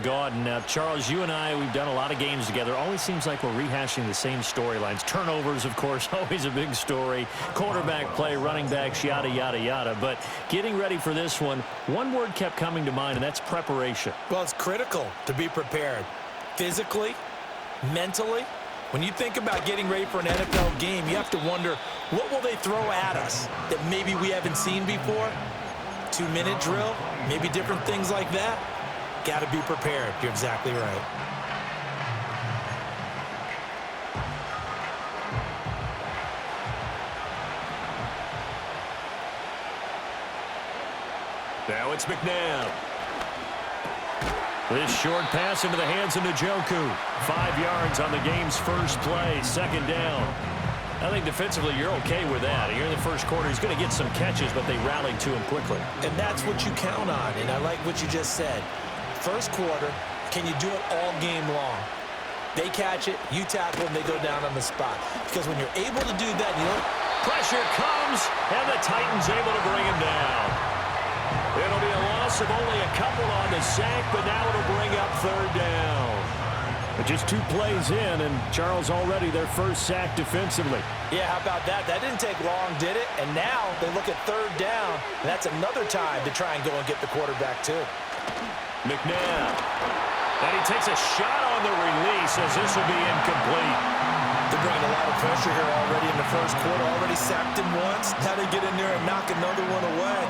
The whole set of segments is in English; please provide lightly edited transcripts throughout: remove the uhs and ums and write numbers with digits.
Gordon. Now, Charles, you and I, we've done a lot of games together. Always seems like we're rehashing the same storylines. Turnovers, of course, always a big story. Quarterback play, running backs, yada, yada, yada. But getting ready for this one word kept coming to mind, and that's preparation. Well, it's critical to be prepared physically, mentally. When you think about getting ready for an NFL game, you have to wonder, what will they throw at us that maybe we haven't seen before? 2-minute drill, maybe different things like that. Got to be prepared. You're exactly right. Now it's McNabb. This short pass into the hands of Njoku. 5 yards on the game's first play, second down. I think defensively you're okay with that. Here in the first quarter, he's going to get some catches, but they rallied to him quickly. And that's what you count on, and I like what you just said. First quarter, can you do it all game long? They catch it, you tackle them, they go down on the spot. Because when you're able to do that, pressure comes, and the Titans able to bring him down. It'll be a loss of only a couple on the sack, but now it'll bring up third down. Just 2 plays in, and Charles already their first sack defensively. Yeah, how about that? That didn't take long, did it? And now they look at third down, and that's another time to try and go and get the quarterback too. McNabb. And he takes a shot on the release as this will be incomplete. They're bringing a lot of pressure here already in the first quarter. Already sacked him once. Now they get in there and knock another one away.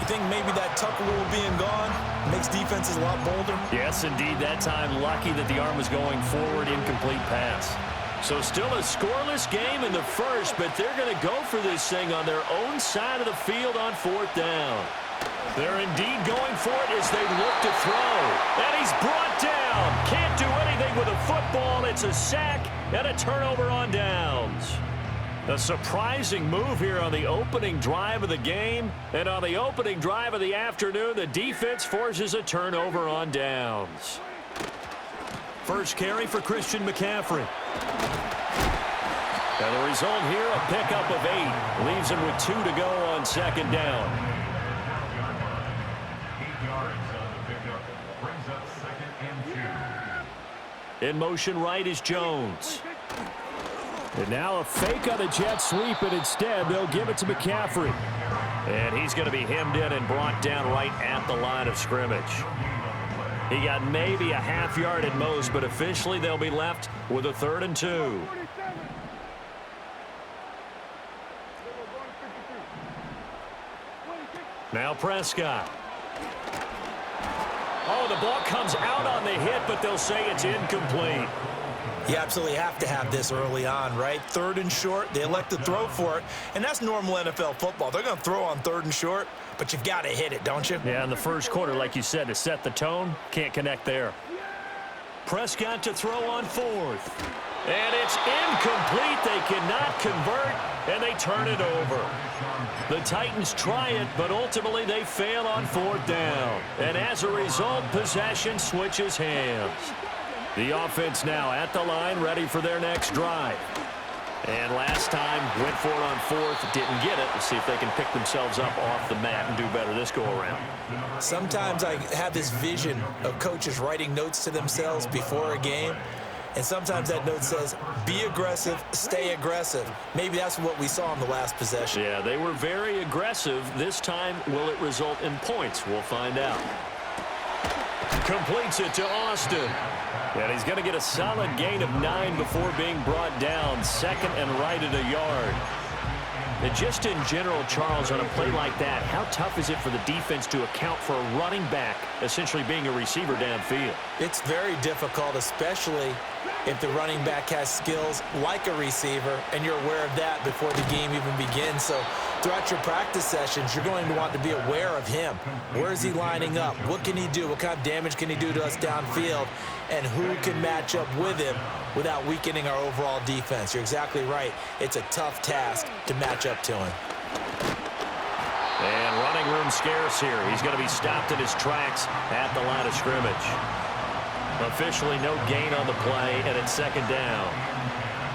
You think maybe that tuck rule being gone makes defenses a lot bolder? Yes, indeed. That time, lucky that the arm was going forward, incomplete pass. So still a scoreless game in the first, but they're going to go for this thing on their own side of the field on fourth down. They're indeed going for it as they look to throw. And he's brought down. Can't do anything with a football. It's a sack and a turnover on downs. A surprising move here on the opening drive of the game. And on the opening drive of the afternoon, the defense forces a turnover on downs. First carry for Christian McCaffrey. And the result here, a pickup of 8. Leaves him with 2 to go on second down. 8 yards on the pickup. Brings up second and 2. In motion right is Jones. And now a fake on the jet sweep, and instead they'll give it to McCaffrey. And he's going to be hemmed in and brought down right at the line of scrimmage. He got maybe a half yard at most, but officially they'll be left with a 3rd and 2. Now Prescott. Oh, the ball comes out on the hit, but they'll say it's incomplete. You absolutely have to have this early on, right? 3rd and short, they elect to throw for it, and that's normal NFL football. They're going to throw on 3rd and short, but you've got to hit it, don't you? Yeah, in the first quarter, like you said, to set the tone, can't connect there. Prescott to throw on 4th. And it's incomplete. They cannot convert, and they turn it over. The Titans try it, but ultimately they fail on 4th down. And as a result, possession switches hands. The offense now at the line, ready for their next drive. And last time, went for it on 4th, didn't get it. Let's see if they can pick themselves up off the mat and do better this go-around. Sometimes I have this vision of coaches writing notes to themselves before a game, and sometimes that note says, be aggressive, stay aggressive. Maybe that's what we saw in the last possession. Yeah, they were very aggressive. This time, will it result in points? We'll find out. Completes it to Austin. And he's going to get a solid gain of 9 before being brought down. 2nd and right at a yard. And just in general, Charles, on a play like that, how tough is it for the defense to account for a running back essentially being a receiver downfield? It's very difficult, especially if the running back has skills like a receiver, and you're aware of that before the game even begins. So throughout your practice sessions, you're going to want to be aware of him. Where is he lining up? What can he do? What kind of damage can he do to us downfield? And who can match up with him without weakening our overall defense? You're exactly right. It's a tough task to match up to him. And running room scarce here. He's going to be stopped in his tracks at the line of scrimmage. Officially no gain on the play, and it's 2nd down.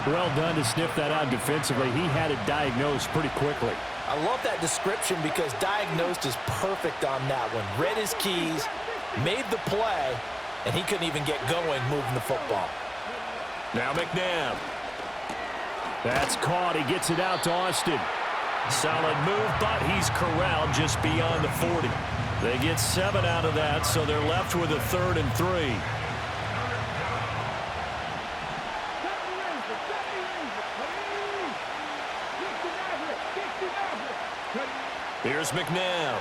Well done to sniff that out defensively. He had it diagnosed pretty quickly. I love that description because diagnosed is perfect on that one. Read his keys, made the play, and he couldn't even get going moving the football. Now McNabb. That's caught. He gets it out to Austin. Solid move, but he's corralled just beyond the 40. They get 7 out of that, so they're left with a 3rd and 3. Here's McNabb.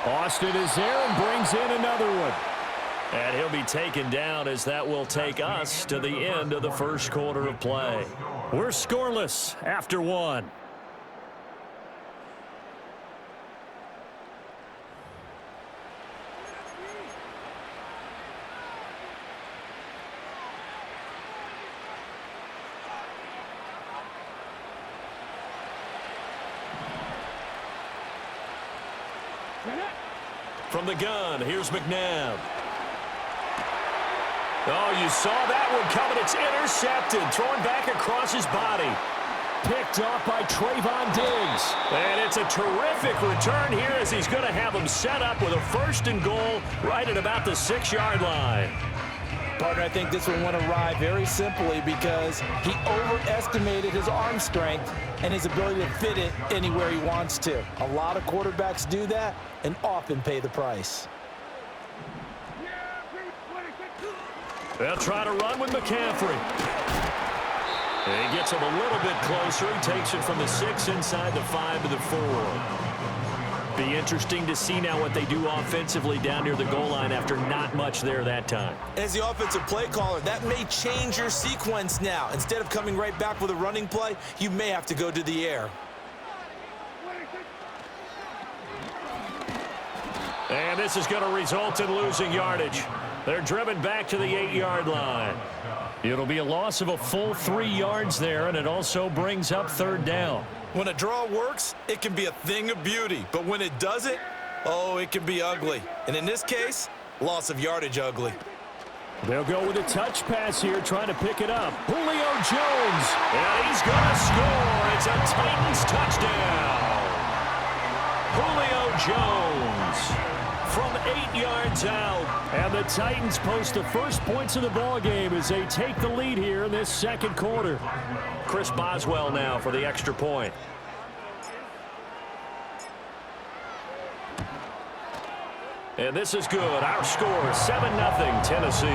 Austin is there and brings in another one. And he'll be taken down as that will take us to the end of the first quarter of play. We're scoreless after 1. From the gun, here's McNabb. Oh, you saw that one coming. It's intercepted. Thrown back across his body. Picked off by Trayvon Diggs. And it's a terrific return here as he's going to have him set up with a 1st and goal right at about the 6-yard line. Partner, I think this one went awry very simply because he overestimated his arm strength and his ability to fit it anywhere he wants to. A lot of quarterbacks do that and often pay the price. They'll try to run with McCaffrey. He gets him a little bit closer. He takes it from the 6 inside the 5 to the 4. Be interesting to see now what they do offensively down near the goal line after not much there that time. As the offensive play caller, that may change your sequence now. Instead of coming right back with a running play, you may have to go to the air. And this is going to result in losing yardage. They're driven back to the 8-yard line. It'll be a loss of a full 3 yards there, and it also brings up 3rd down. When a draw works, it can be a thing of beauty. But when it doesn't, oh, it can be ugly. And in this case, loss of yardage ugly. They'll go with a touch pass here, trying to pick it up. Julio Jones. And he's going to score. It's a Titans touchdown. Julio Jones from 8 yards out. And the Titans post the first points of the ball game as they take the lead here in this 2nd quarter. Chris Boswell now for the extra point. And this is good. Our score, 7-0 Tennessee.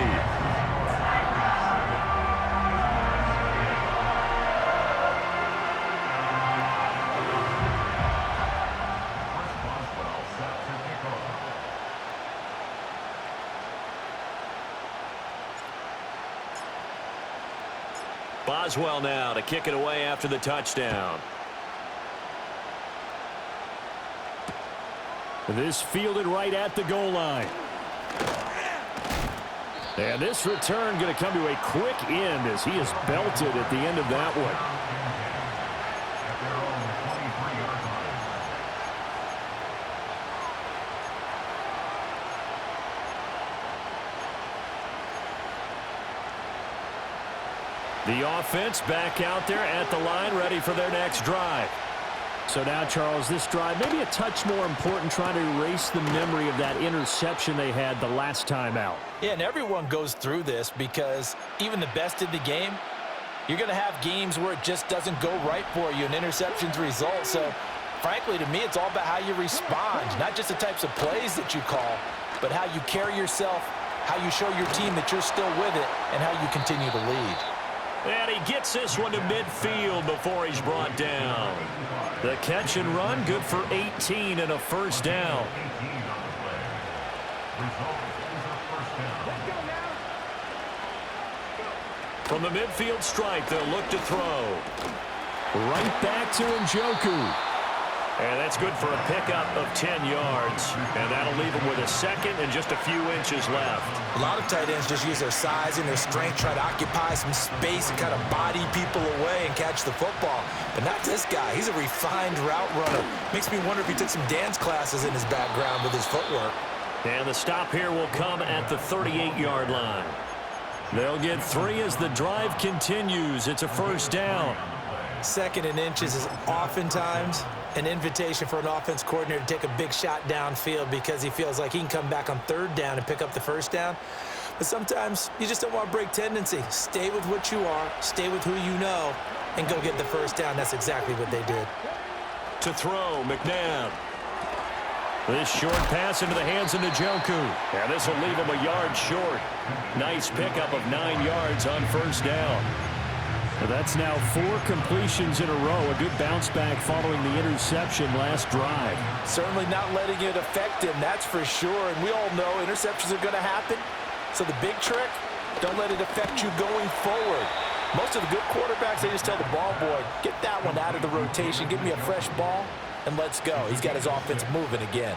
Boswell now to kick it away after the touchdown. This fielded right at the goal line. And this return going to come to a quick end as he is belted at the end of that one. The offense back out there at the line, ready for their next drive. So now, Charles, this drive maybe a touch more important, trying to erase the memory of that interception they had the last time out. Yeah, and everyone goes through this because even the best in the game, you're going to have games where it just doesn't go right for you, and interceptions result. So, frankly, to me, it's all about how you respond, not just the types of plays that you call, but how you carry yourself, how you show your team that you're still with it, and how you continue to lead. And he gets this one to midfield before he's brought down. The catch and run, good for 18 and a 1st down. From the midfield stripe, they'll look to throw. Right back to Njoku. And that's good for a pickup of 10 yards. And that'll leave him with a 2nd and just a few inches left. A lot of tight ends just use their size and their strength, try to occupy some space and kind of body people away and catch the football. But not this guy. He's a refined route runner. Makes me wonder if he took some dance classes in his background with his footwork. And the stop here will come at the 38-yard line. They'll get 3 as the drive continues. It's a 1st down. 2nd and inches is oftentimes an invitation for an offense coordinator to take a big shot downfield because he feels like he can come back on third down and pick up the first down. But sometimes you just don't want to break tendency. Stay with what you are, stay with who you know, and go get the first down. That's exactly what they did. To throw, McNabb. This short pass into the hands of Njoku. And this will leave him a yard short. Nice pickup of 9 yards on first down. Well, that's now 4 completions in a row. A good bounce back following the interception last drive. Certainly not letting it affect him, that's for sure. And we all know interceptions are going to happen. So the big trick, don't let it affect you going forward. Most of the good quarterbacks, they just tell the ball boy, get that one out of the rotation, give me a fresh ball, and let's go. He's got his offense moving again.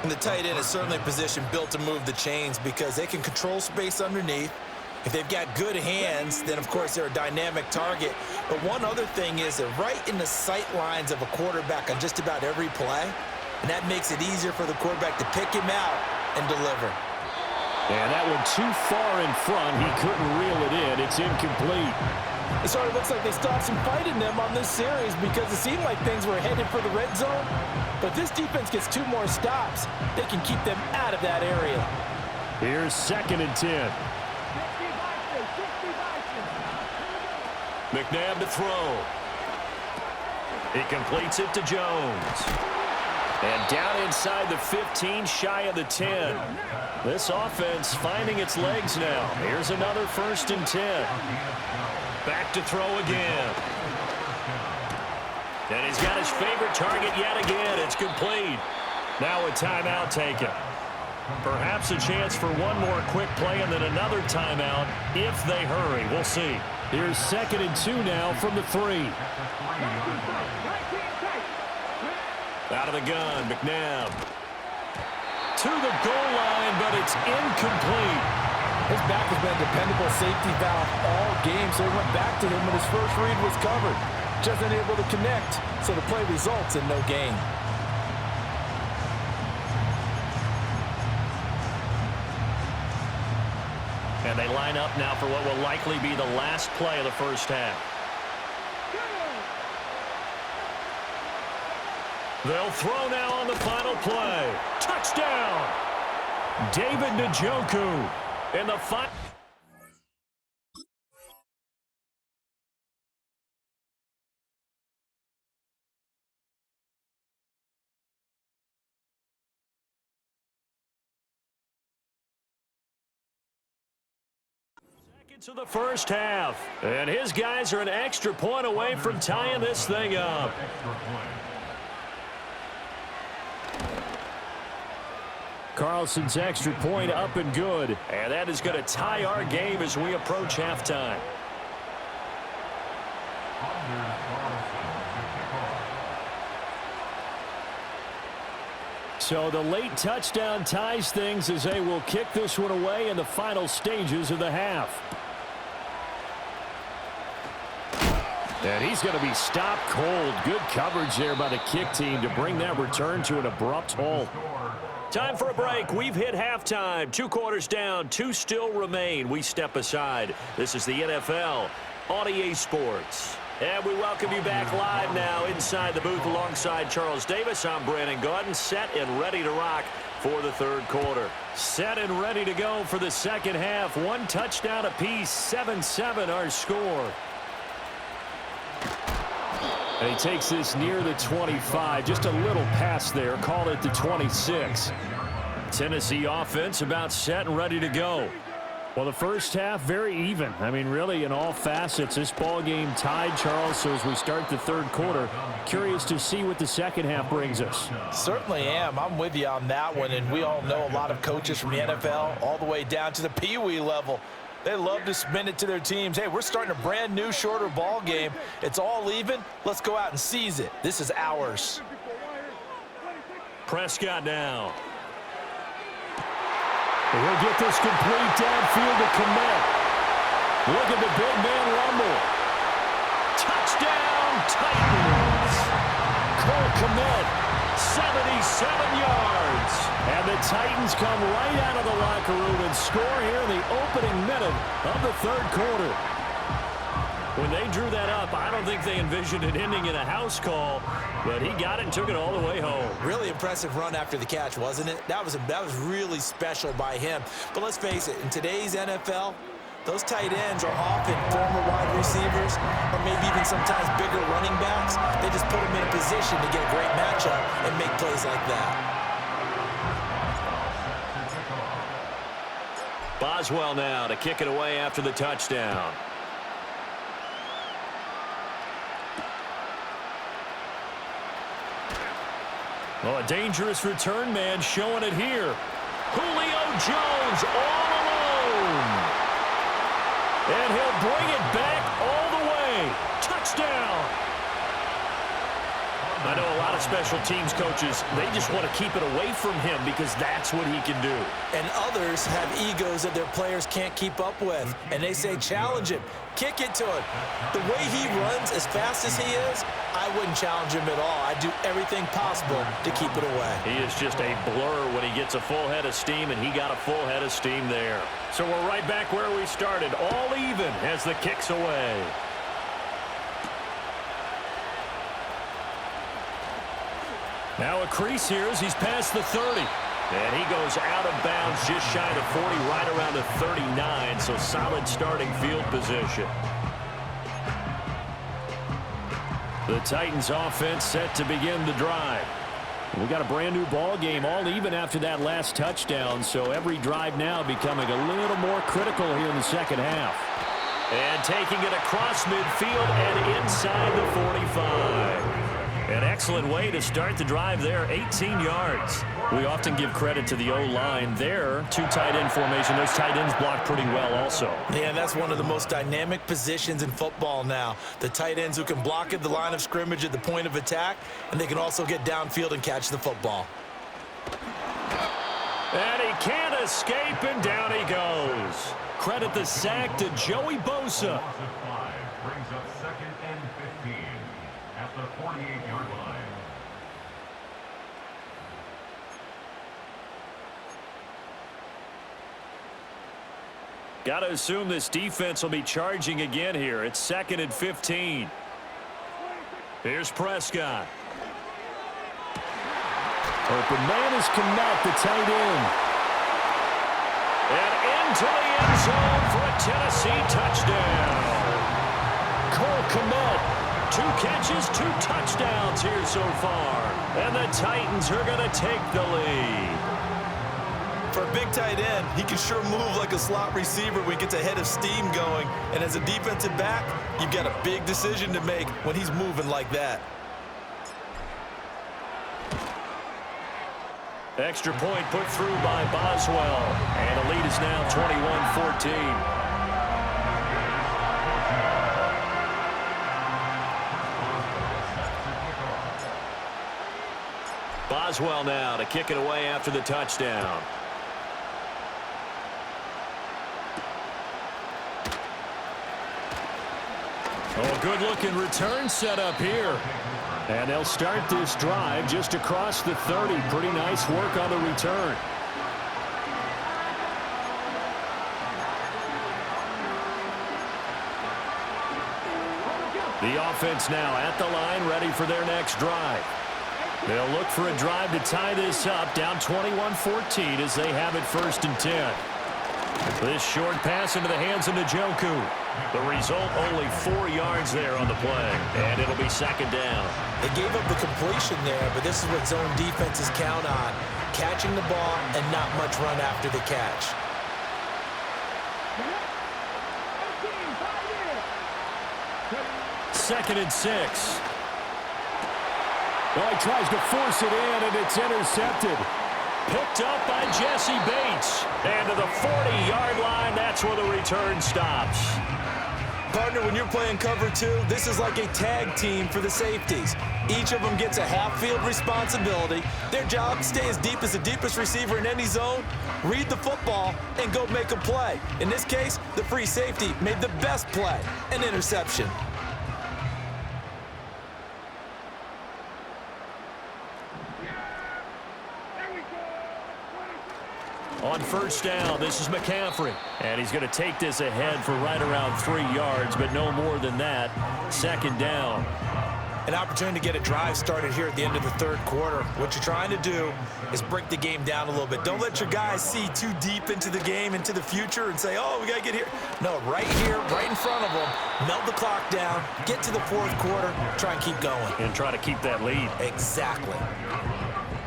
And the tight end is certainly a position built to move the chains because they can control space underneath. If they've got good hands, then, of course, they're a dynamic target. But one other thing is they're right in the sight lines of a quarterback on just about every play, and that makes it easier for the quarterback to pick him out and deliver. And that one too far in front. He couldn't reel it in. It's incomplete. It sort of looks like they stopped some fight in them on this series because it seemed like things were headed for the red zone. But this defense gets 2 more stops. They can keep them out of that area. Here's 2nd and 10. McNabb to throw. He completes it to Jones. And down inside the 15, shy of the 10. This offense finding its legs now. Here's another 1st and 10. Back to throw again. And he's got his favorite target yet again. It's complete. Now a timeout taken. Perhaps a chance for one more quick play and then another timeout if they hurry. We'll see. Here's 2nd and 2 now from the 3. Out of the gun, McNabb. To the goal line, but it's incomplete. His back has been a dependable safety valve all game, so he went back to him when his first read was covered. Just unable to connect, so the play results in no gain. And they line up now for what will likely be the last play of the first half. They'll throw now on the final play. Touchdown! David Njoku in the final. Seconds of the first half. And his guys are an extra point away from tying this thing up. Carlson's extra point up and good. And that is going to tie our game as we approach halftime. So the late touchdown ties things as they will kick this one away in the final stages of the half. And he's going to be stopped cold. Good coverage there by the kick team to bring that return to an abrupt halt. Time for a break. We've hit halftime. 2 quarters down. 2 still remain. We step aside. This is the NFL on EA Sports. And we welcome you back live now inside the booth alongside Charles Davis. I'm Brandon Gaudin, set and ready to rock for the 3rd quarter. Set and ready to go for the 2nd half. 1 touchdown apiece. 7-7 our score. And he takes this near the 25. Just a little pass there. Call it the 26. Tennessee offense about set and ready to go. Well, the first half, very even. I mean, really, in all facets, this ball game tied, Charles. So as we start the 3rd quarter, curious to see what the 2nd half brings us. Certainly am. I'm with you on that one. And we all know a lot of coaches from the NFL all the way down to the Pee Wee level. They love to spin it to their teams. Hey, we're starting a brand new, shorter ball game. It's all even. Let's go out and seize it. This is ours. Prescott now. We'll get this complete downfield to Kmet. Look at the big man rumble. Touchdown, Titans. Cole Kmet, 77 yards. And the Titans come right out of the locker room and score here in the opening minute of the 3rd quarter. When they drew that up, I don't think they envisioned it ending in a house call, but he got it and took it all the way home. Really impressive run after the catch, wasn't it? That was really special by him. But let's face it, in today's NFL, those tight ends are often former wide receivers or maybe even sometimes bigger running backs. They just put them in a position to get a great matchup and make plays like that. Boswell now to kick it away after the touchdown. Oh, a dangerous return man showing it here. Julio Jones all alone. And he'll bring it back all the way. Touchdown. I know a lot of special teams coaches, they just want to keep it away from him because that's what he can do. And others have egos that their players can't keep up with. And they say, challenge him, kick it to him. The way he runs as fast as he is, I wouldn't challenge him at all. I'd do everything possible to keep it away. He is just a blur when he gets a full head of steam, and he got a full head of steam there. So we're right back where we started, all even as the kick's away. Now a crease here as he's past the 30. And he goes out of bounds just shy of 40, right around the 39, so solid starting field position. The Titans offense set to begin the drive. We got a brand new ball game, all even after that last touchdown, so every drive now becoming a little more critical here in the second half. And taking it across midfield and inside the 45. An excellent way to start the drive there, 18 yards. We often give credit to the O-line there. Two tight end formation. Those tight ends block pretty well also. Yeah, that's one of the most dynamic positions in football now. The tight ends who can block at the line of scrimmage at the point of attack, and they can also get downfield and catch the football. And he can't escape, and down he goes. Credit the sack to Joey Bosa. Brings up second and 15 at the 48-yard line. Got to assume this defense will be charging again here. It's second and 15. Here's Prescott. Open man is Kmet, the tight end. And into the end zone for a Tennessee touchdown. Cole Kmet, 2 catches, 2 touchdowns here so far. And the Titans are going to take the lead. For a big tight end, he can sure move like a slot receiver when he gets a head of steam going. And as a defensive back, you've got a big decision to make when he's moving like that. Extra point put through by Boswell. And the lead is now 21-14. Boswell now to kick it away after the touchdown. Oh, good-looking return set up here. And they'll start this drive just across the 30. Pretty nice work on the return. The offense now at the line, ready for their next drive. They'll look for a drive to tie this up, down 21-14 as they have it 1st and 10. This short pass into the hands of Njoku. The result, only 4 yards there on the play, and it'll be 2nd down. They gave up the completion there, but this is what zone defenses count on, catching the ball and not much run after the catch. Second and 6. Well, he tries to force it in, and it's intercepted. Picked up by Jesse Bates. And to the 40-yard line, that's where the return stops. Partner, when you're playing cover 2, this is like a tag team for the safeties. Each of them gets a half-field responsibility. Their job, stay as deep as the deepest receiver in any zone, read the football, and go make a play. In this case, the free safety made the best play, an interception. On first down, this is McCaffrey. And he's going to take this ahead for right around 3 yards, but no more than that. Second down. An opportunity to get a drive started here at the end of the third quarter. What you're trying to do is break the game down a little bit. Don't let your guys see too deep into the game, into the future, and say, oh, we got to get here. No, right here, right in front of them, melt the clock down, get to the fourth quarter, try and keep going. And try to keep that lead. Exactly.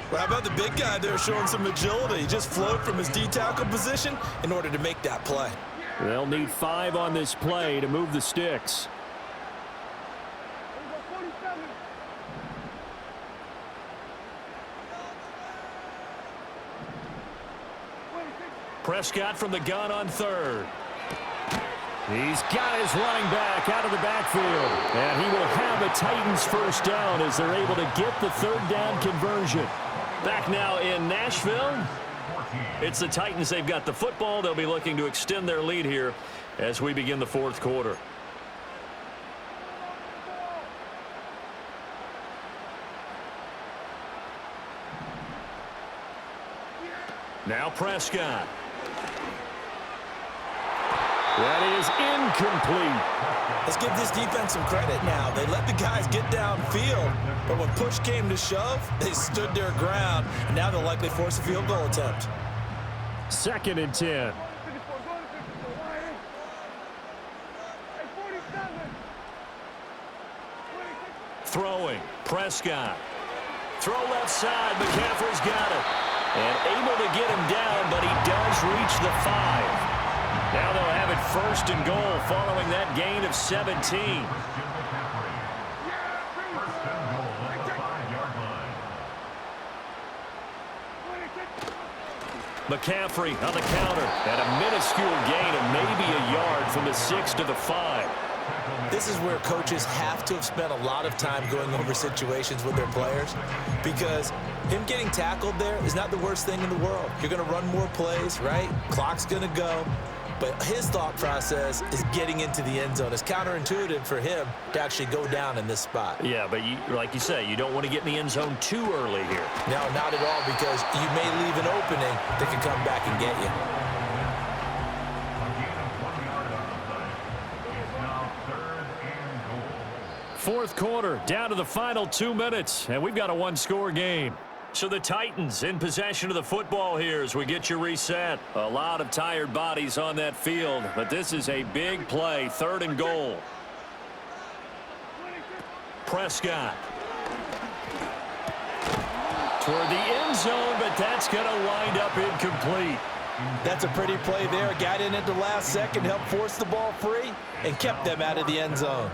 Well, how about the big guy there showing some agility? He just flowed from his D-tackle position in order to make that play. They'll need 5 on this play to move the sticks. Prescott from the gun on third. He's got his running back out of the backfield. And he will have a Titans first down as they're able to get the third down conversion. Back now in Nashville. It's the Titans. They've got the football. They'll be looking to extend their lead here as we begin the fourth quarter. Now Prescott. That is incomplete. Let's give this defense some credit now. They let the guys get downfield, but when push came to shove, they stood their ground, and now they'll likely force a field goal attempt. 2nd and 10. Throwing. Prescott. Throw left side. McCaffrey's got it. And able to get him down, but he does reach the 5. Now they'll have it 1st and goal following that gain of 17. McCaffrey on the counter. And a minuscule gain of maybe a yard from the 6 to the 5. This is where coaches have to have spent a lot of time going over situations with their players, because him getting tackled there is not the worst thing in the world. You're going to run more plays, right? Clock's going to go. But his thought process is getting into the end zone. It's counterintuitive for him to actually go down in this spot. Yeah, but like you say, you don't want to get in the end zone too early here. No, not at all, because you may leave an opening that can come back and get you. Fourth quarter, down to the final 2 minutes, and we've got a one-score game. So the Titans in possession of the football here as we get you reset. A lot of tired bodies on that field, but this is a big play, 3rd and goal. Prescott. Toward the end zone, but that's going to wind up incomplete. That's a pretty play there. Got in at the last second, helped force the ball free, and kept them out of the end zone.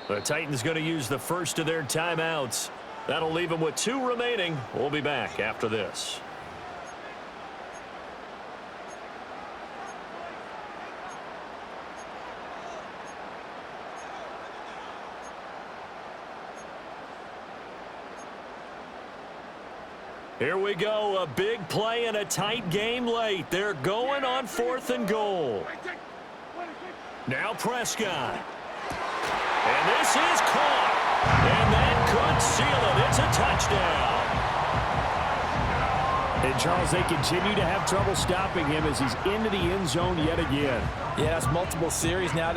The Titans going to use the first of their timeouts. That'll leave them with 2 remaining. We'll be back after this. Here we go, a big play in a tight game late. They're going on 4th and goal. Now Prescott. And this is caught. And that could seal it. It's a touchdown. And, Charles, they continue to have trouble stopping him as he's into the end zone yet again. Yeah, that's multiple series now.